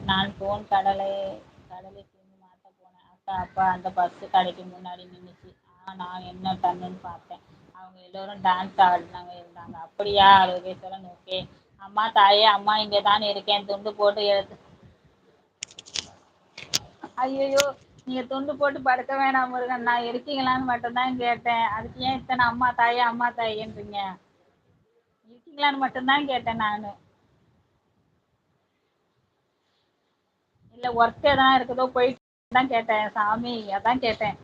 நான் ஃபோன் கடலை சேர்ந்து மாட்ட போனேன். அக்கா அப்பா அந்த பஸ்ஸு கடைக்கு முன்னாடி நின்னுச்சு. நான் என்ன பண்ணுன்னு பார்த்தேன். அவங்க எல்லோரும் டான்ஸ் ஆடினாங்க இருந்தாங்க. அப்படியா யோகேஸ்வரன் ஓகே. அம்மா தாயே அம்மா இங்கே தான் இருக்கேன். துண்டு போட்டு எடுத்து ஐயையோ! நீங்க துண்டு போட்டு படுக்க வேணாம் முருகன். நான் இருக்கீங்களான்னு மட்டும் தான் கேட்டேன். அதுக்கு ஏன் இத்தன அம்மா தாயேன்றீங்க? இருக்கீங்களான்னு மட்டும் தான் கேட்டேன் நானு. இல்ல ஒர்க் எதனா இருக்குதோ போயிட்டு தான் கேட்டேன் சாமி. அதான் கேட்டேன்.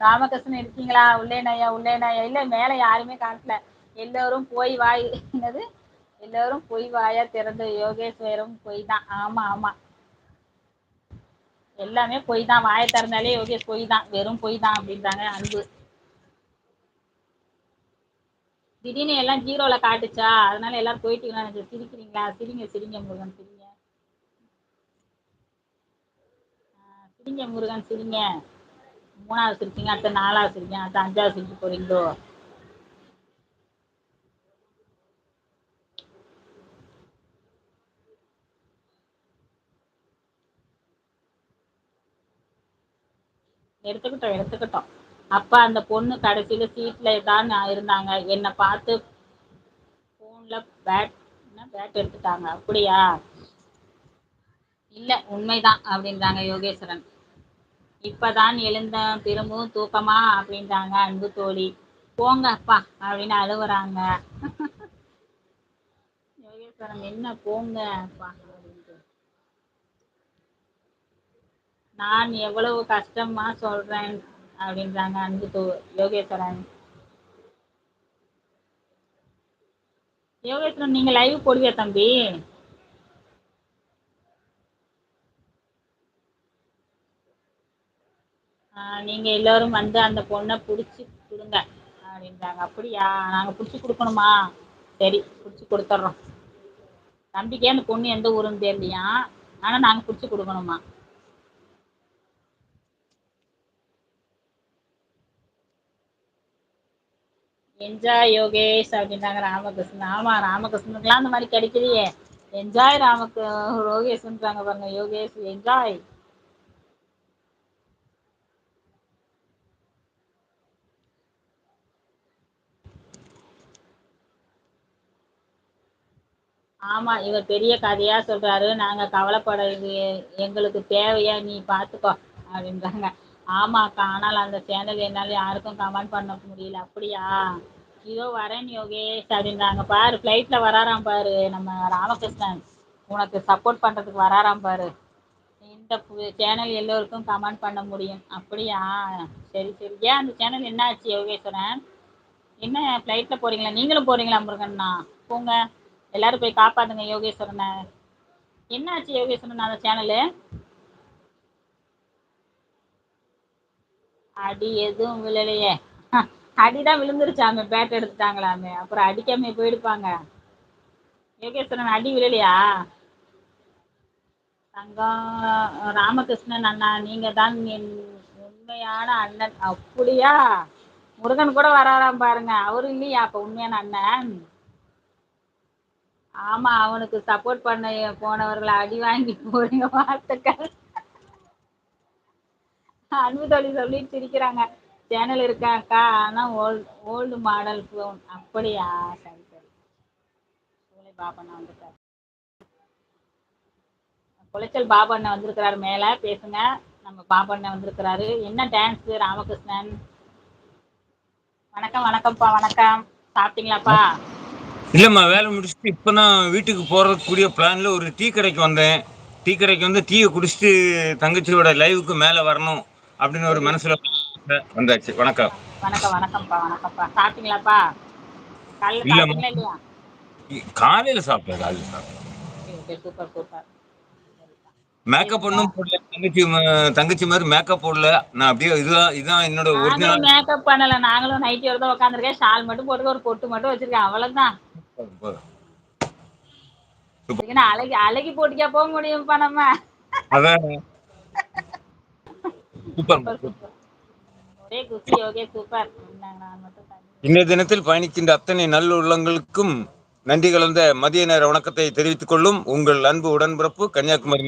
ராமகிருஷ்ணன் இருக்கீங்களா? உள்ளேனய்யா உள்ளேனய்யா. இல்ல மேல யாருமே காட்டல. எல்லோரும் போய் வாய் என்னது? எல்லோரும் பொய் வாயா திறந்து யோகேஸ்வரும் பொய் தான். ஆமா ஆமா. எல்லாமே பொய் தான். வாயை திறந்தாலே யோகேஷ் பொய் தான். வெறும் பொய் தான் அப்படின்றாங்க அன்பு. திடீர்னு எல்லாம் ஜீரோல காட்டுச்சா அதனால எல்லாரும் போயிட்டீங்களா சிரிக்கிறீங்களா? சிரிங்க சிரிங்க முருகன் சிரிங்க. சிரிங்க முருகன் சிரிங்க. மூணாவது சிரிச்சிங்க, அடுத்த நாலாவது சிரிங்க, அடுத்த அஞ்சாவது சிரிக்க போறீங்களோ? எடுத்துக்கிட்டோம் எடுத்துக்கிட்டோம். அப்ப அந்த பொண்ணு கடைசியில சீட்ல தான் இருந்தாங்க. என்னை பார்த்து போன்ல பேட் எடுத்துட்டாங்க. அப்படியா? இல்ல உண்மைதான் அப்படின்றாங்க யோகேஸ்வரன். இப்பதான் எழுந்த திரும்பவும் தூக்கமா அப்படின்றாங்க அன்பு தோழி. போங்க அப்பா அப்படின்னு அழுவுறாங்க. யோகேஸ்வரன் என்ன போங்க அப்பா அப்படின்ட்டு. நான் எவ்வளவு கஷ்டமா சொல்றேன் அப்படின்றாங்க யோகேஸ்வரன். யோகேஸ்வரன் நீங்க லைவ் போடுவியா தம்பி? நீங்க எல்லாரும் வந்து அந்த பொண்ணை புடிச்சு கொடுங்க அப்படின்றாங்க. அப்படியா? நாங்க புடிச்சு கொடுக்கணுமா? சரி புடிச்சு கொடுத்துட்றோம். தம்பிக்கே அந்த பொண்ணு எந்த ஊருன்னு தெரியலையா, ஆனா நாங்க புடிச்சு கொடுக்கணுமா? என்ஜாய் யோகேஷ் அப்படின்றாங்க ராமகிருஷ்ணன். ஆமா ராமகிருஷ்ணனுக்குலாம் அந்த மாதிரி கிடைக்கலையே. என்ஜாய் யோகேஷ்ன்றாங்க பாருங்க. யோகேஷ் என்ஜாய். ஆமா இவர் பெரிய கதையா சொல்றாரு. நாங்க கவலைப்பட எங்களுக்கு தேவையா நீ பாத்துக்கோ அப்படின்றாங்க. ஆமாக்கா ஆனால் அந்த சேனல் என்னால யாருக்கும் கமெண்ட் பண்ண முடியல. அப்படியா? இதோ வரேன் யோகேஷ் அப்படின்றாங்க. பாரு ஃப்ளைட்ல வராராம் பாரு நம்ம ராமகிருஷ்ணன். உனக்கு சப்போர்ட் பண்றதுக்கு வராராம் பாரு. இந்த சேனல் எல்லோருக்கும் கமெண்ட் பண்ண முடியும். அப்படியா? சரி சரி. ஏன் அந்த சேனல் என்ன ஆச்சு யோகேஸ்வரன்? என்ன ஃப்ளைட்ல போறீங்களா? நீங்களும் போறீங்களா முருகண்ணா? போங்க எல்லாரும் போய் காப்பாத்துங்க யோகேஸ்வரனை. என்ன ஆச்சு யோகேஸ்வரன் அந்த சேனலு? அடி எதுவும் விழலையே. அடிதான் விழுந்துருச்சாமே, பேட் எடுத்துட்டாங்களாமே, அப்புறம் அடிக்காம போயிடுப்பாங்க. யோகேஸ்வரன் அடி விழலையா? தங்கம் ராமகிருஷ்ணன் அண்ணா நீங்க தான் என் உண்மையான அண்ணன். அப்படியா? முருகன் கூட வராராம் பாருங்க. அவரு இல்லையா அப்ப உண்மையான அண்ணன்? ஆமா அவனுக்கு சப்போர்ட் பண்ண போனவர்களை அடி வாங்கி போறீங்க. வாழ்த்துக்கள். அன்பு தோழி சொல்லிட்டு சிரிக்கிறாங்க. சேனல் இருக்காக்கா ஆனா ஓல்டு மாடல் போன். அப்படியா? சரி சரி. சூளை பாபண்ணா வந்துட்டார். குளைச்சல் பாபண்ணா வந்திருக்கிறாரு. மேல பேசுங்க. நம்ம பாபண்ணா வந்திருக்கிறாரு. என்ன டான்ஸ் ராமகிருஷ்ணன்? வணக்கம் வணக்கம்ப்பா வணக்கம். சாப்பிட்டீங்களாப்பா? இல்லம்மா வேலை முடிச்சுட்டு இப்பதான் வீட்டுக்கு போறதுக்கூடிய பிளான்ல ஒரு டீ கடைக்கு வந்தேன். டீ கடைக்கு வந்து டீயை குடிச்சிட்டு தங்கச்சியோட லைவுக்கு மேல வரணும் அப்படின்னு ஒரு சரி. மனசுல வந்தாச்சு. வணக்கம். வணக்கம் வணக்கம்ப்பா வணக்கம்ப்பா. சாப்பிட்டீங்களாப்பா? காலையில இல்லம்மா சாப்பிட்டீங்களா இல்லையா? காலையில சாப்பிட்டேன். Okay okay super super. Makeup பேசுங்க. ஒன்றும் போடல. தங்கச்சி மாதிரி மேக்கப் போடல. நான் அப்படியே இதுதான் என்னோட நாங்களும் ஒரிஜினல். மேக்கப் பண்ணல. நாங்களும் நைட்டியோட தான் உட்காந்துருக்கேன். ஷால் மட்டும் போட்டு ஒரு பொட்டு மட்டும் வச்சிருக்கேன். அவ்வளவுதான். இதுக்குன்னு அழகி அழகி போட்டிக்கா போக முடியும்ப்பா நம்ம. அதான் சூப்பர். Super super. ஒரே குஷி. Okay super. நான் மட்டும் இன்றைய தினத்தில் பயணிக்கின்ற அத்தனை நல்லுள்ளங்களுக்கும் நன்றி கலந்த மதிய நேர வணக்கத்தை தெரிவித்துக் கொள்ளும் உங்கள் அன்பு உடன்பிறப்பு கன்னியாகுமரி